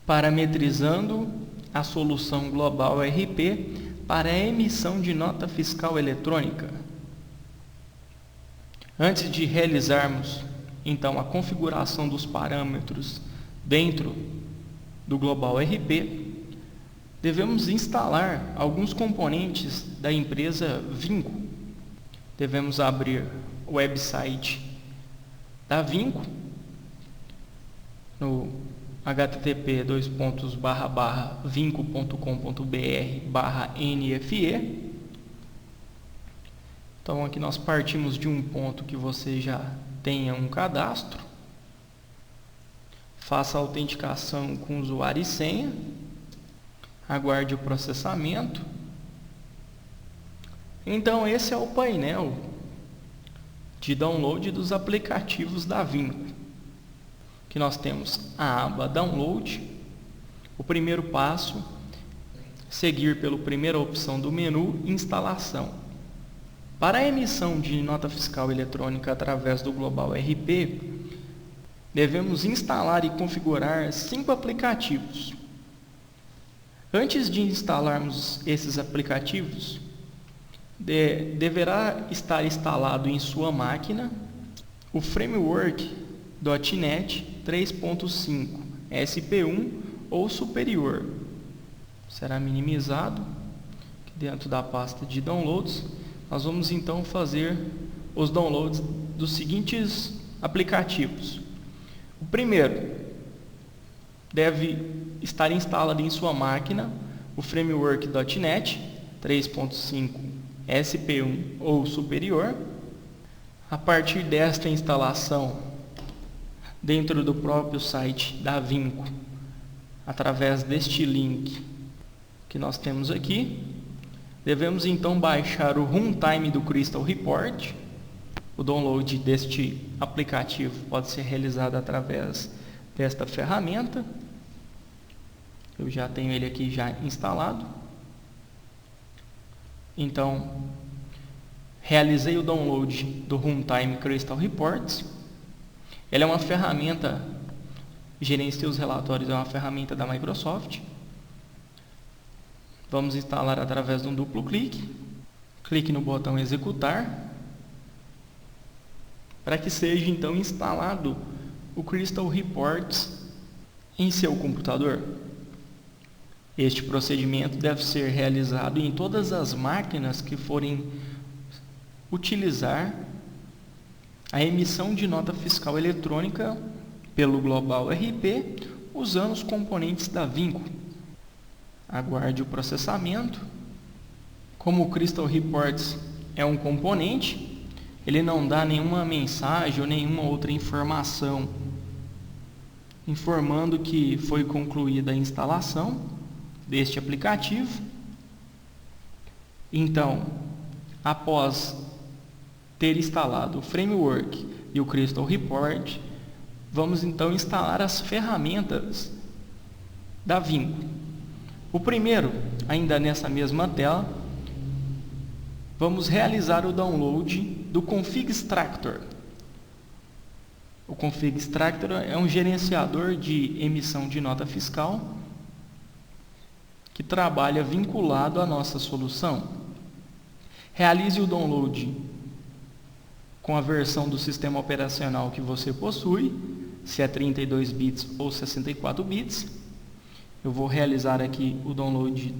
parametrizando a solução global RP para a emissão de nota fiscal eletrônica. Antes de realizarmos, então, a configuração dos parâmetros dentro do global RP, devemos instalar alguns componentes da empresa Vinco. Devemos abrir o website da Vinco no http://vinco.com.br/NFE. Então aqui nós partimos de um ponto que você já tenha um cadastro. Faça a autenticação com usuário e senha. Aguarde o processamento. Então esse é o painel de download dos aplicativos da Vinco. Que nós temos a aba Download. O primeiro passo, seguir pela primeira opção do menu, Instalação. Para a emissão de nota fiscal eletrônica através do Global RP, devemos instalar e configurar 5 aplicativos. Antes de instalarmos esses aplicativos, deverá estar instalado em sua máquina o framework .NET 3.5 SP1 ou superior. Será minimizado aqui dentro da pasta de downloads. Nós vamos então fazer os downloads dos seguintes aplicativos. O primeiro deve estar instalado em sua máquina o framework .NET 3.5 SP1 ou superior. A partir desta instalação, dentro do próprio site da Vinco, através deste link que nós temos aqui, devemos então baixar o runtime do Crystal Report. O download deste aplicativo pode ser realizado através desta ferramenta. Eu já tenho ele aqui já instalado. Então, realizei o download do runtime Crystal Reports. Ela é uma ferramenta, gerencia os relatórios, é uma ferramenta da Microsoft. Vamos instalar através de um duplo clique. Clique no botão executar, para que seja então instalado o Crystal Reports em seu computador. Este procedimento deve ser realizado em todas as máquinas que forem utilizar a emissão de nota fiscal eletrônica pelo Global RP usando os componentes da Vinco. Aguarde o processamento. Como o Crystal Reports é um componente, ele não dá nenhuma mensagem ou nenhuma outra informação informando que foi concluída a instalação deste aplicativo. Então, após ter instalado o framework e o Crystal Report, vamos então instalar as ferramentas da Vinco. O primeiro, ainda nessa mesma tela, vamos realizar o download do Config Extractor. O Config Extractor é um gerenciador de emissão de nota fiscal que trabalha vinculado à nossa solução. Realize o download com a versão do sistema operacional que você possui, se é 32 bits ou 64 bits. Eu vou realizar aqui o download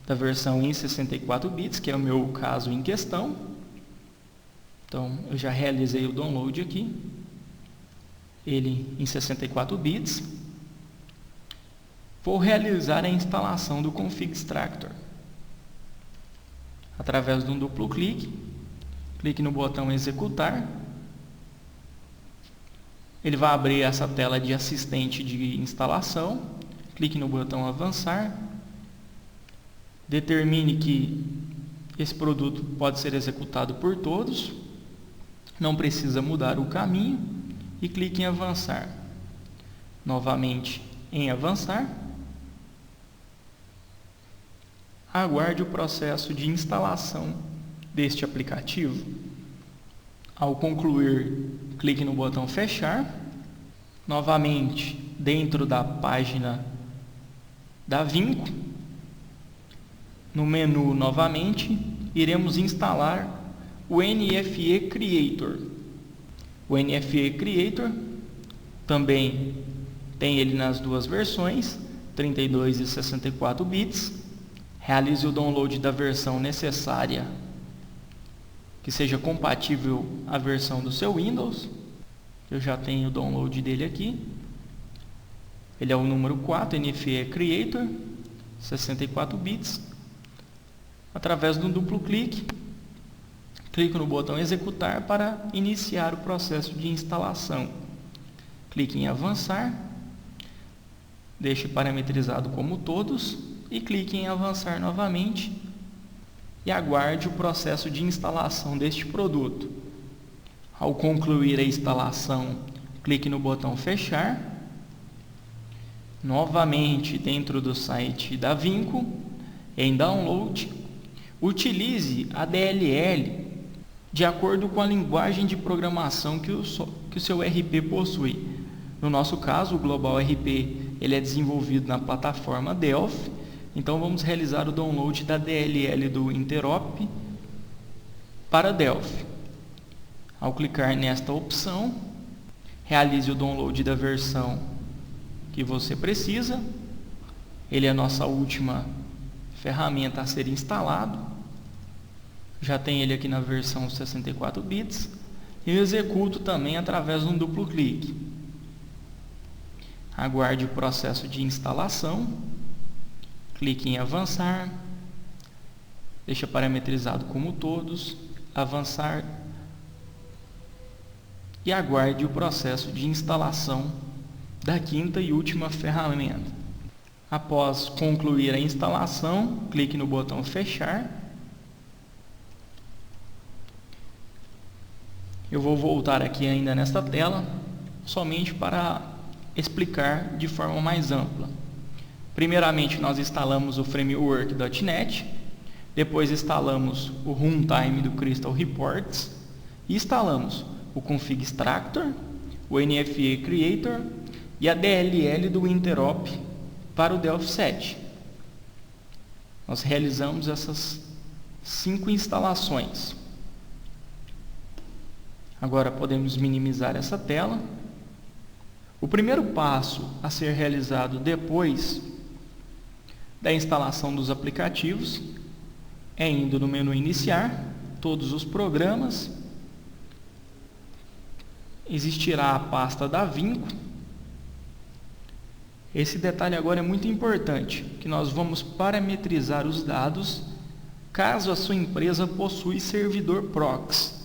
da versão em 64 bits, que é o meu caso em questão. Então, eu já realizei o download aqui, ele em 64 bits. Vou realizar a instalação do Config Extractor. Através de um duplo clique, clique no botão executar. Ele vai abrir essa tela de assistente de instalação. Clique no botão avançar. Determine que esse produto pode ser executado por todos. Não precisa mudar o caminho. E clique em avançar. Novamente em avançar. Aguarde o processo de instalação deste aplicativo. Ao concluir, clique no botão fechar. Novamente, dentro da página da Vinco. No menu novamente, iremos instalar o NFE Creator. O NFE Creator também tem ele nas duas versões, 32 e 64 bits. Realize o download da versão necessária que seja compatível à versão do seu Windows. Eu já tenho o download dele aqui. Ele é o número 4, NFE Creator, 64 bits. Através de um duplo clique, clico no botão executar para iniciar o processo de instalação. Clique em avançar, deixe parametrizado como todos e clique em avançar novamente e aguarde o processo de instalação deste produto. Ao concluir a instalação, clique no botão fechar. Novamente dentro do site da Vinco, em download, utilize a DLL de acordo com a linguagem de programação que o seu RP possui. No nosso caso, o Global RP ele é desenvolvido na plataforma Delphi, então vamos realizar o download da DLL do Interop para Delphi. Ao clicar nesta opção, realize o download da versão que você precisa. Ele é a nossa última ferramenta a ser instalado. Já tem ele aqui na versão 64 bits. E eu executo também através de um duplo clique. Aguarde o processo de instalação. Clique em avançar. Deixa parametrizado como todos. Avançar. E aguarde o processo de instalação da quinta e última ferramenta. Após concluir a instalação, clique no botão fechar. Eu vou voltar aqui ainda nesta tela, somente para explicar de forma mais ampla. Primeiramente, nós instalamos o framework.NET, depois instalamos o runtime do Crystal Reports e instalamos o config extractor, o NFE Creator e a DLL do Interop para o Delphi 7. Nós realizamos essas 5 instalações. Agora podemos minimizar essa tela. O primeiro passo a ser realizado depois da instalação dos aplicativos é indo no menu iniciar, todos os programas, existirá a pasta da Vinco. Esse detalhe agora é muito importante, que nós vamos parametrizar os dados caso a sua empresa possui servidor proxy.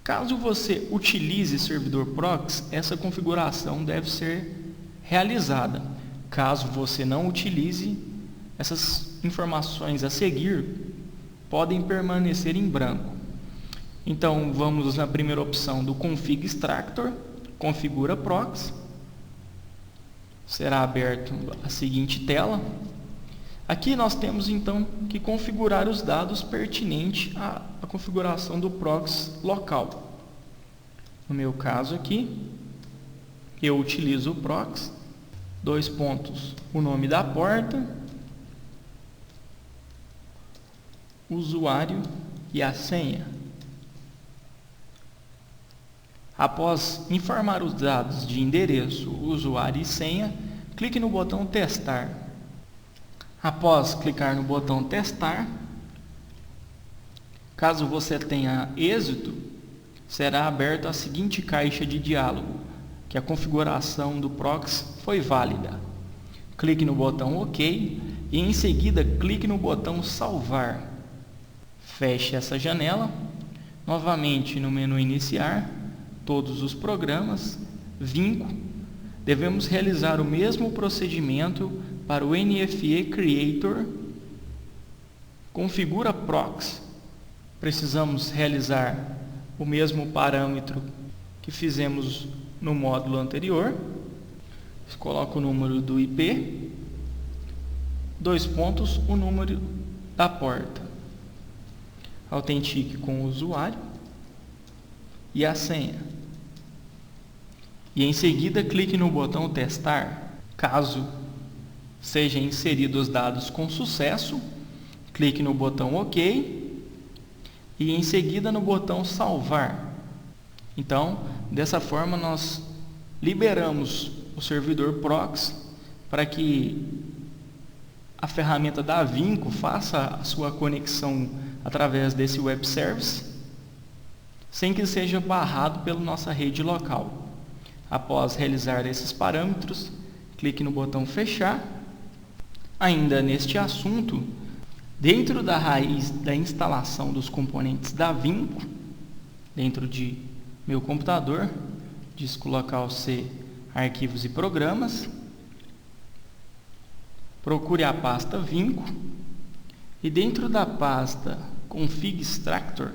Caso você utilize servidor proxy, essa configuração deve ser realizada. Caso você não utilize, essas informações a seguir podem permanecer em branco. Então, vamos na primeira opção do config extractor, configura proxy. Será aberto a seguinte tela. Aqui nós temos então que configurar os dados pertinentes à configuração do proxy local. No meu caso aqui, eu utilizo o proxy, o nome da porta, o usuário e a senha. Após informar os dados de endereço, usuário e senha, clique no botão testar. Após clicar no botão testar, caso você tenha êxito, será aberta a seguinte caixa de diálogo, que a configuração do proxy foi válida. Clique no botão OK e em seguida clique no botão salvar. Feche essa janela. Novamente no menu iniciar, todos os programas, Vinco, devemos realizar o mesmo procedimento para o NFE Creator, configura proxy. Precisamos realizar o mesmo parâmetro que fizemos no módulo anterior. Coloco o número do IP, o número da porta. Autentique com o usuário e a senha. e em seguida clique no botão testar. Caso sejam inseridos os dados com sucesso, clique no botão OK e em seguida no botão salvar. Então, dessa forma nós liberamos o servidor proxy para que a ferramenta da Vinco faça a sua conexão através desse web service, sem que seja barrado pela nossa rede local. Após realizar esses parâmetros, clique no botão fechar. Ainda neste assunto, dentro da raiz da instalação dos componentes da Vinco, dentro de meu computador, disco local C, arquivos e programas, procure a pasta Vinco e dentro da pasta config extractor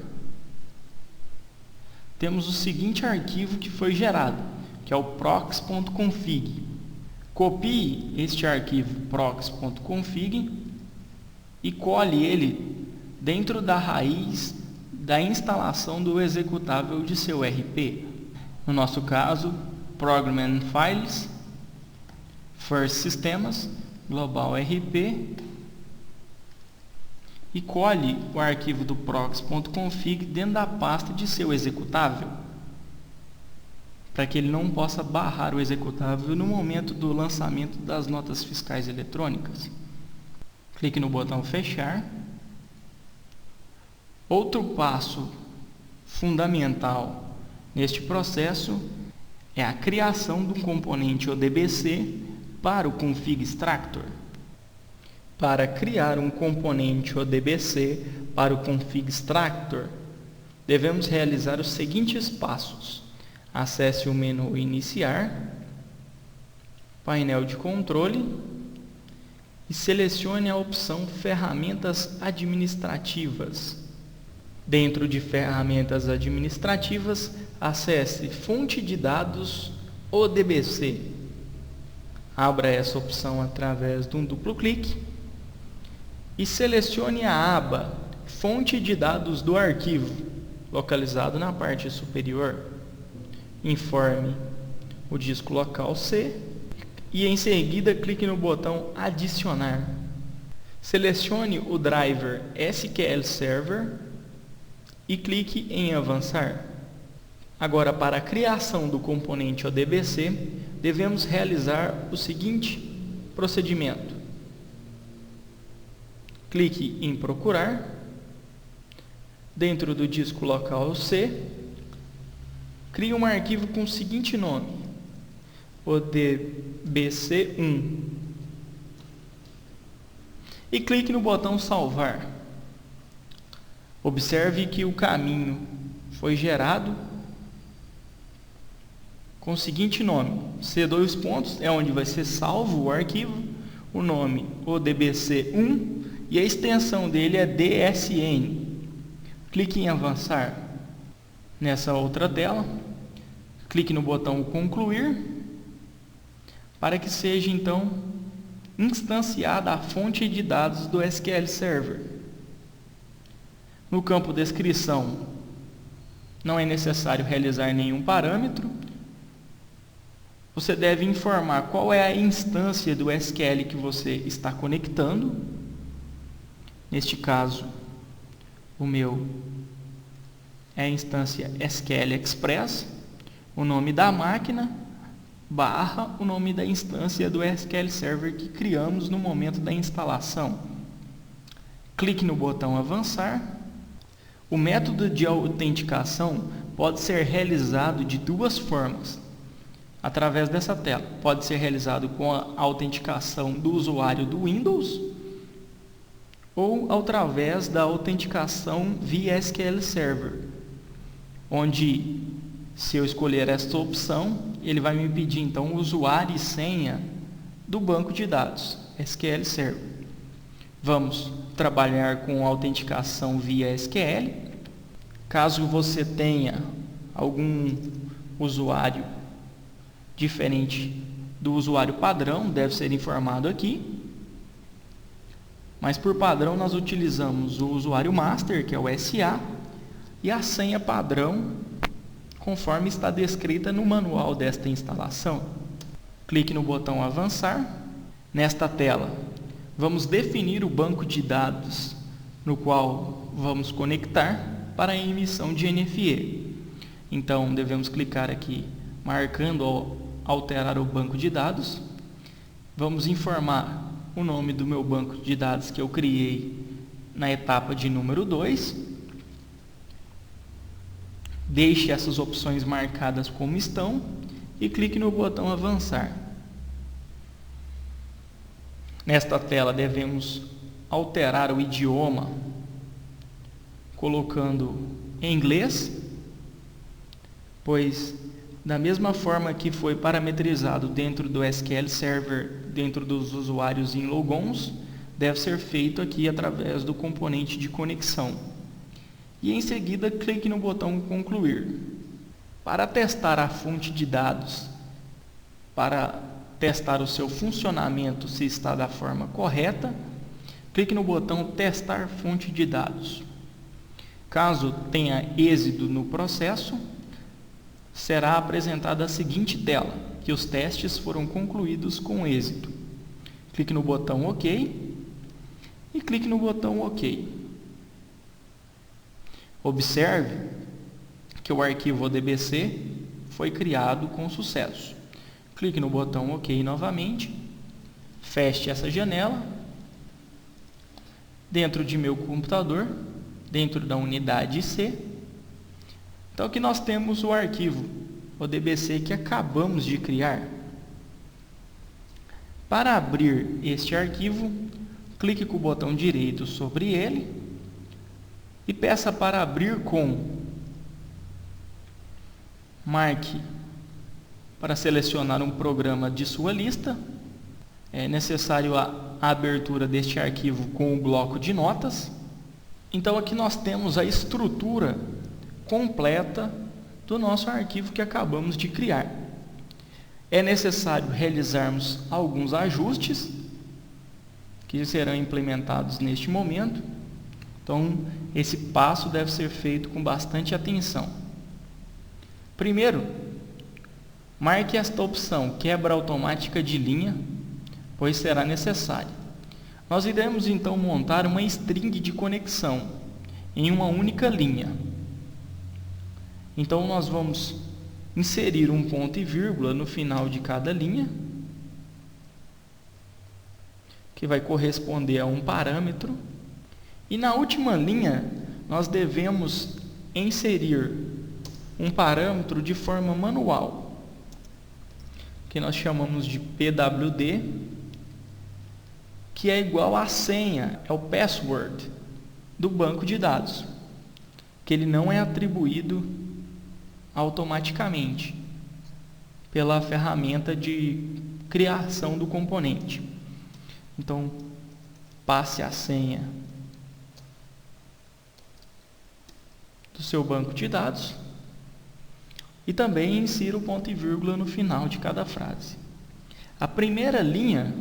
temos o seguinte arquivo que foi gerado, que é o prox.config. Copie este arquivo prox.config e cole ele dentro da raiz da instalação do executável de seu RP. No nosso caso, Program and Files, First Sistemas, Global RP, e cole o arquivo do prox.config dentro da pasta de seu executável, para que ele não possa barrar o executável no momento do lançamento das notas fiscais eletrônicas. Clique no botão fechar. Outro passo fundamental neste processo é a criação do componente ODBC para o config extractor. Para criar um componente ODBC para o config extractor, devemos realizar os seguintes passos. Acesse o menu Iniciar, painel de controle e selecione a opção Ferramentas Administrativas. Dentro de Ferramentas Administrativas, acesse Fonte de Dados ODBC. Abra essa opção através de um duplo clique e selecione a aba Fonte de Dados do arquivo, localizado na parte superior. Informe o disco local C e em seguida clique no botão Adicionar. Selecione o driver SQL Server e clique em Avançar. Agora, para a criação do componente ODBC, devemos realizar o seguinte procedimento. Clique em Procurar. Dentro do disco local C, crie um arquivo com o seguinte nome, ODBC1, e clique no botão Salvar. Observe que o caminho foi gerado com o seguinte nome, C2 é onde vai ser salvo o arquivo, o nome ODBC1 e a extensão dele é DSN. Clique em Avançar. Nessa outra tela, clique no botão Concluir, para que seja então instanciada a fonte de dados do SQL Server. No campo Descrição, não é necessário realizar nenhum parâmetro. Você deve informar qual é a instância do SQL que você está conectando. Neste caso, o meu é a instância SQL Express, o nome da máquina, barra o nome da instância do SQL Server que criamos no momento da instalação. Clique no botão Avançar. O método de autenticação pode ser realizado de duas formas. Através dessa tela, pode ser realizado com a autenticação do usuário do Windows ou através da autenticação via SQL Server, onde, se eu escolher esta opção, ele vai me pedir então o usuário e senha do banco de dados SQL Server. Vamos trabalhar com autenticação via SQL. Caso você tenha algum usuário diferente do usuário padrão, deve ser informado aqui. Mas por padrão nós utilizamos o usuário master, que é o SA, e a senha padrão, conforme está descrita no manual desta instalação. Clique no botão Avançar. Nesta tela, vamos definir o banco de dados no qual vamos conectar para a emissão de NFE. Então, devemos clicar aqui, marcando ou alterar o banco de dados. Vamos informar o nome do meu banco de dados que eu criei na etapa de número 2. Deixe essas opções marcadas como estão e clique no botão Avançar. Nesta tela devemos alterar o idioma, colocando em inglês, pois da mesma forma que foi parametrizado dentro do SQL Server, dentro dos usuários em logons, deve ser feito aqui através do componente de conexão. E em seguida, clique no botão Concluir. Para testar a fonte de dados, para testar o seu funcionamento se está da forma correta, clique no botão Testar fonte de dados. Caso tenha êxito no processo, será apresentada a seguinte tela, que os testes foram concluídos com êxito. Clique no botão OK e clique no botão OK. Observe que o arquivo ODBC foi criado com sucesso. Clique no botão OK novamente, feche essa janela. Dentro de meu computador, dentro da unidade C. Então aqui nós temos o arquivo ODBC que acabamos de criar. Para abrir este arquivo, clique com o botão direito sobre ele e peça para abrir com. Marque para selecionar um programa de sua lista. É necessário a abertura deste arquivo com o bloco de notas. Então aqui nós temos a estrutura completa do nosso arquivo que acabamos de criar. É necessário realizarmos alguns ajustes que serão implementados neste momento. Então esse passo deve ser feito com bastante atenção. Primeiro, marque esta opção Quebra automática de linha, pois será necessário. Nós iremos então montar uma string de conexão em uma única linha. Então nós vamos inserir um ponto e vírgula no final de cada linha, que vai corresponder a um parâmetro. E na última linha nós devemos inserir um parâmetro de forma manual, que nós chamamos de PWD, que é igual à senha, é o password do banco de dados, que ele não é atribuído automaticamente pela ferramenta de criação do componente. Então, passe a senha do seu banco de dados e também insira o ponto e vírgula no final de cada frase. A primeira linha,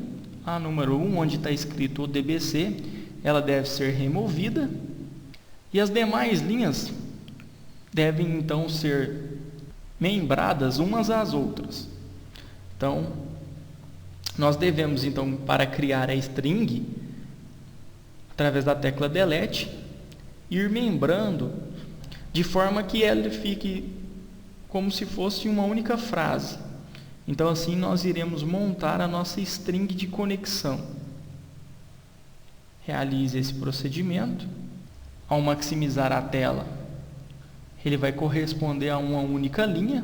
a número 1, onde está escrito ODBC, ela deve ser removida e as demais linhas devem então ser membradas umas às outras. Então, nós devemos então, para criar a string, através da tecla Delete, ir membrando de forma que ela fique como se fosse uma única frase. Então assim nós iremos montar a nossa string de conexão. Realize esse procedimento. Ao maximizar a tela, ele vai corresponder a uma única linha.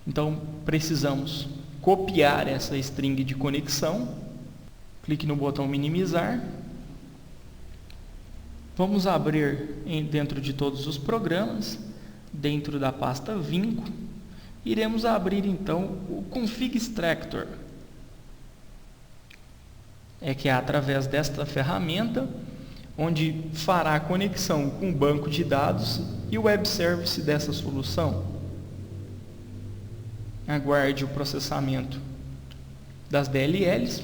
Então precisamos copiar essa string de conexão. Clique no botão minimizar. Vamos abrir dentro de todos os programas, dentro da pasta Vinco, iremos abrir então o Config Extractor. Que é através desta ferramenta, onde fará a conexão com o banco de dados e o web service dessa solução. Aguarde o processamento das DLLs.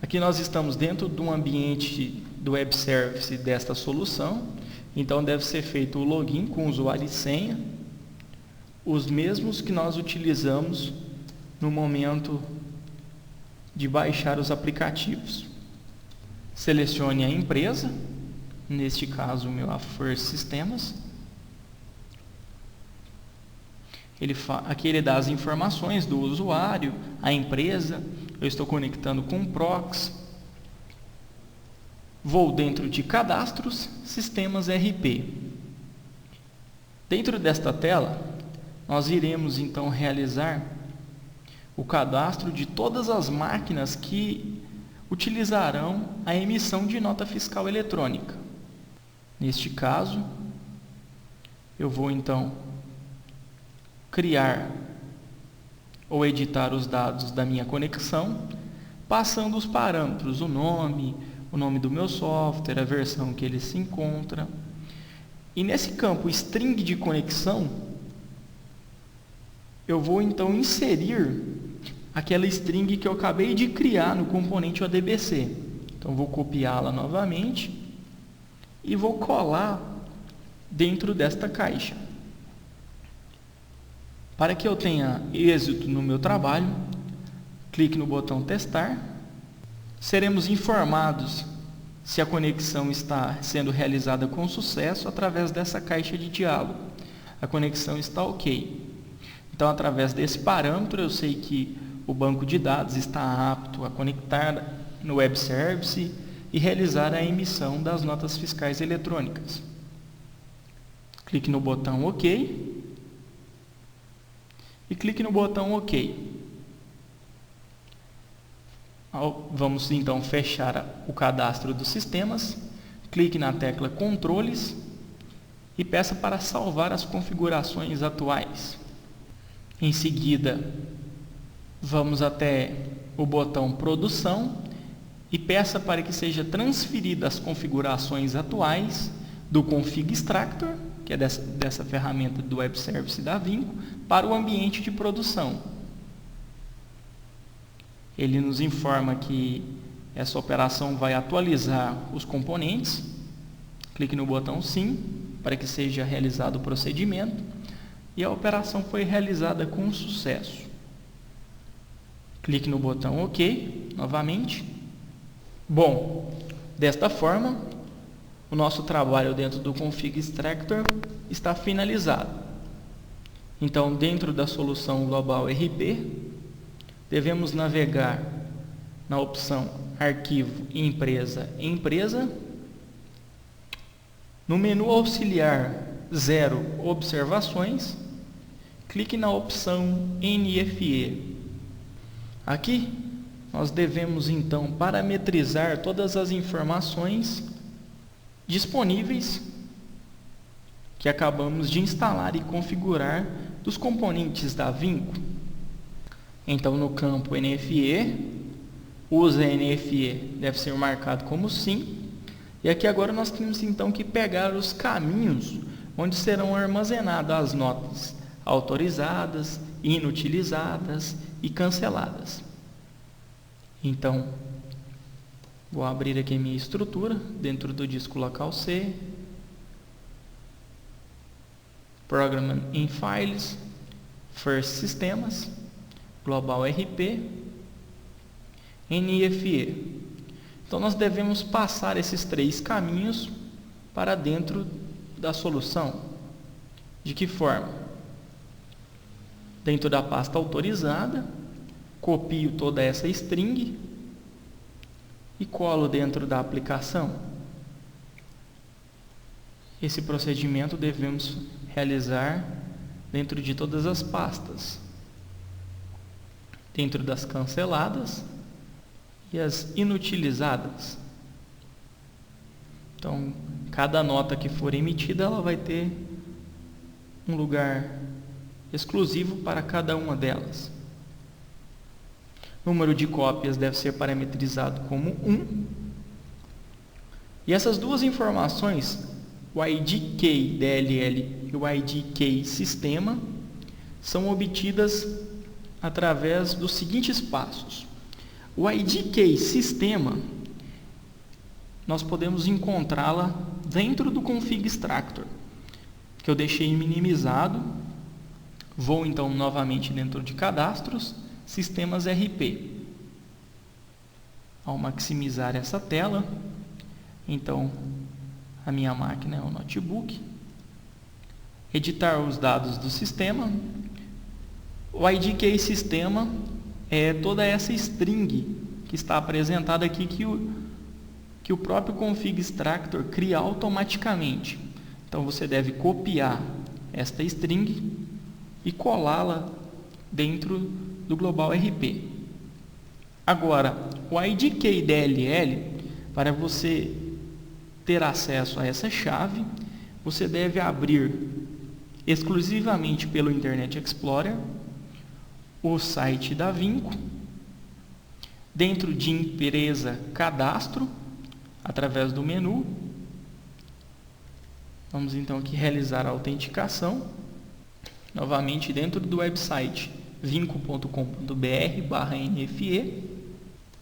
Aqui nós estamos dentro de um ambiente do web service desta solução. Então deve ser feito o login com usuário e senha, os mesmos que nós utilizamos no momento de baixar os aplicativos. Selecione a empresa, neste caso o meu a First Systems. Aqui ele dá as informações do usuário, a empresa. Eu estou conectando com o proxy. Vou dentro de cadastros, sistemas RP. Dentro desta tela, nós iremos então realizar o cadastro de todas as máquinas que utilizarão a emissão de nota fiscal eletrônica. Neste caso, eu vou então criar ou editar os dados da minha conexão, passando os parâmetros, o nome do meu software, a versão que ele se encontra. E nesse campo string de conexão, eu vou então inserir aquela string que eu acabei de criar no componente ODBC. Então vou copiá-la novamente e vou colar dentro desta caixa. Para que eu tenha êxito no meu trabalho, clique no botão testar. Seremos informados se a conexão está sendo realizada com sucesso através dessa caixa de diálogo. A conexão está ok. Então, através desse parâmetro, eu sei que o banco de dados está apto a conectar no web service e realizar a emissão das notas fiscais eletrônicas. Clique no botão OK e clique no botão OK. Vamos então fechar o cadastro dos sistemas. Clique na tecla Controles e peça para salvar as configurações atuais. Em seguida, vamos até o botão Produção e peça para que seja transferida as configurações atuais do Config Extractor, que é dessa ferramenta do Web Service da Vinco, para o ambiente de produção. Ele nos informa que essa operação vai atualizar os componentes. Clique no botão Sim, para que seja realizado o procedimento. E a operação foi realizada com sucesso. Clique no botão OK, novamente. Bom, desta forma, o nosso trabalho dentro do Config Extractor está finalizado. Então, dentro da solução Global RP, devemos navegar na opção Arquivo Empresa, Empresa. No menu auxiliar 0 Observações, clique na opção NFE. Aqui, nós devemos então parametrizar todas as informações disponíveis que acabamos de instalar e configurar dos componentes da Vinco. Então, no campo NFE, usa NFE deve ser marcado como sim. E aqui agora nós temos então que pegar os caminhos onde serão armazenadas as notas autorizadas, inutilizadas e canceladas. Então, vou abrir aqui a minha estrutura dentro do disco local C, Program in Files, First Systems, Global RP, NFE. Então, nós devemos passar esses 3 caminhos para dentro da solução. De que forma? Dentro da pasta autorizada, copio toda essa string e colo dentro da aplicação. Esse procedimento devemos realizar dentro de todas as pastas, dentro das canceladas e as inutilizadas. Então, cada nota que for emitida, ela vai ter um lugar exclusivo para cada uma delas. O número de cópias deve ser parametrizado como 1. E essas duas informações, o ID Key DLL e o ID Key Sistema, são obtidas através dos seguintes passos. O ID Key Sistema, nós podemos encontrá-la dentro do Config Extractor, que eu deixei minimizado. Vou então novamente dentro de cadastros, sistemas RP. Ao maximizar essa tela, então a minha máquina é o notebook. Editar os dados do sistema. O ID key sistema é toda essa string que está apresentada aqui que o próprio Config Extractor cria automaticamente. Então você deve copiar esta string e colá-la dentro do Global RP. Agora, o ID key DLL, para você ter acesso a essa chave, você deve abrir exclusivamente pelo Internet Explorer o site da Vinco, dentro de empresa cadastro, através do menu. Vamos então aqui realizar a autenticação. Novamente dentro do website vinco.com.br/NFE,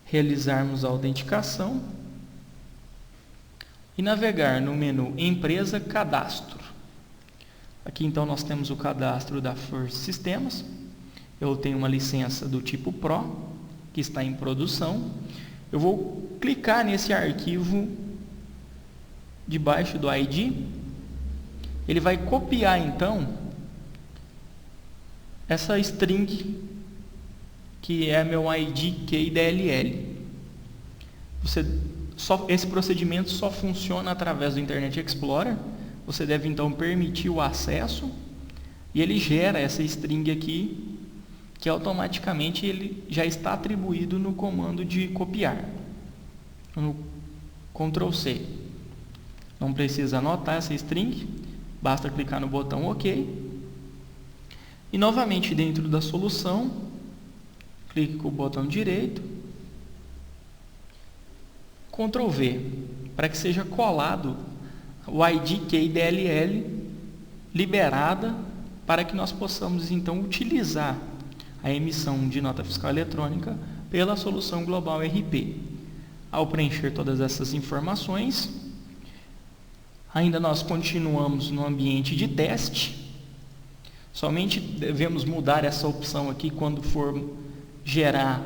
realizarmos a autenticação e navegar no menu Empresa Cadastro. Aqui então nós temos o cadastro da First Systems. Eu tenho uma licença do tipo Pro, que está em produção. Eu vou clicar nesse arquivo debaixo do ID. Ele vai copiar então essa string que é meu ID key DLL. Esse procedimento só funciona através do Internet Explorer. Você deve então permitir o acesso e ele gera essa string aqui, que automaticamente ele já está atribuído no comando de copiar, no Ctrl C. Não precisa anotar essa string, basta clicar no botão OK. E novamente dentro da solução, clique com o botão direito, Ctrl V, para que seja colado o ID key DLL liberada, para que nós possamos então utilizar a emissão de nota fiscal eletrônica pela solução Global RP. Ao preencher todas essas informações, ainda nós continuamos no ambiente de teste. Somente devemos mudar essa opção aqui quando for gerar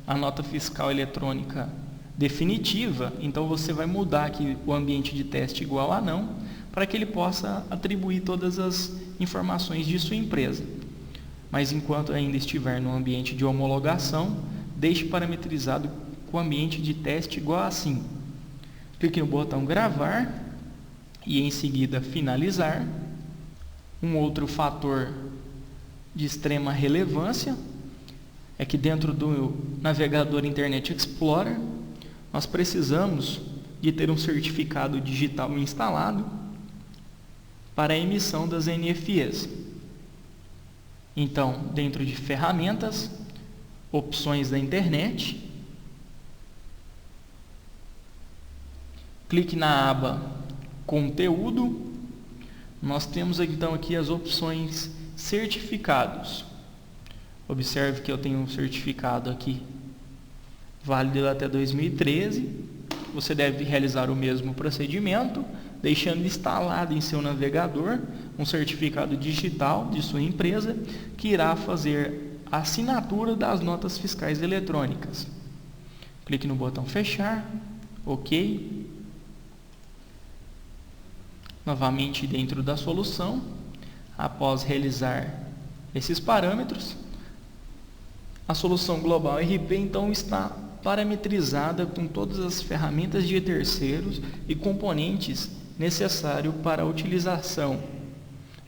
a nota fiscal eletrônica definitiva. Então você vai mudar aqui o ambiente de teste igual a não, para que ele possa atribuir todas as informações de sua empresa. Mas enquanto ainda estiver no ambiente de homologação, deixe parametrizado com o ambiente de teste igual a assim. Clique no botão gravar e em seguida finalizar. Um outro fator de extrema relevância é que dentro do navegador Internet Explorer nós precisamos de ter um certificado digital instalado para a emissão das NFEs. Então, dentro de ferramentas, opções da internet, clique na aba Conteúdo. Nós temos então aqui as opções certificados. Observe que eu tenho um certificado aqui válido até 2013. Você deve realizar o mesmo procedimento, deixando instalado em seu navegador um certificado digital de sua empresa que irá fazer a assinatura das notas fiscais eletrônicas. Clique no botão fechar, OK. Novamente dentro da solução, após realizar esses parâmetros, a solução Global RP então está parametrizada com todas as ferramentas de terceiros e componentes necessários para a utilização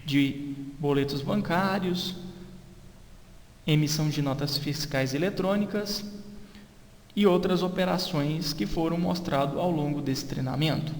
de boletos bancários, emissão de notas fiscais eletrônicas e outras operações que foram mostradas ao longo desse treinamento.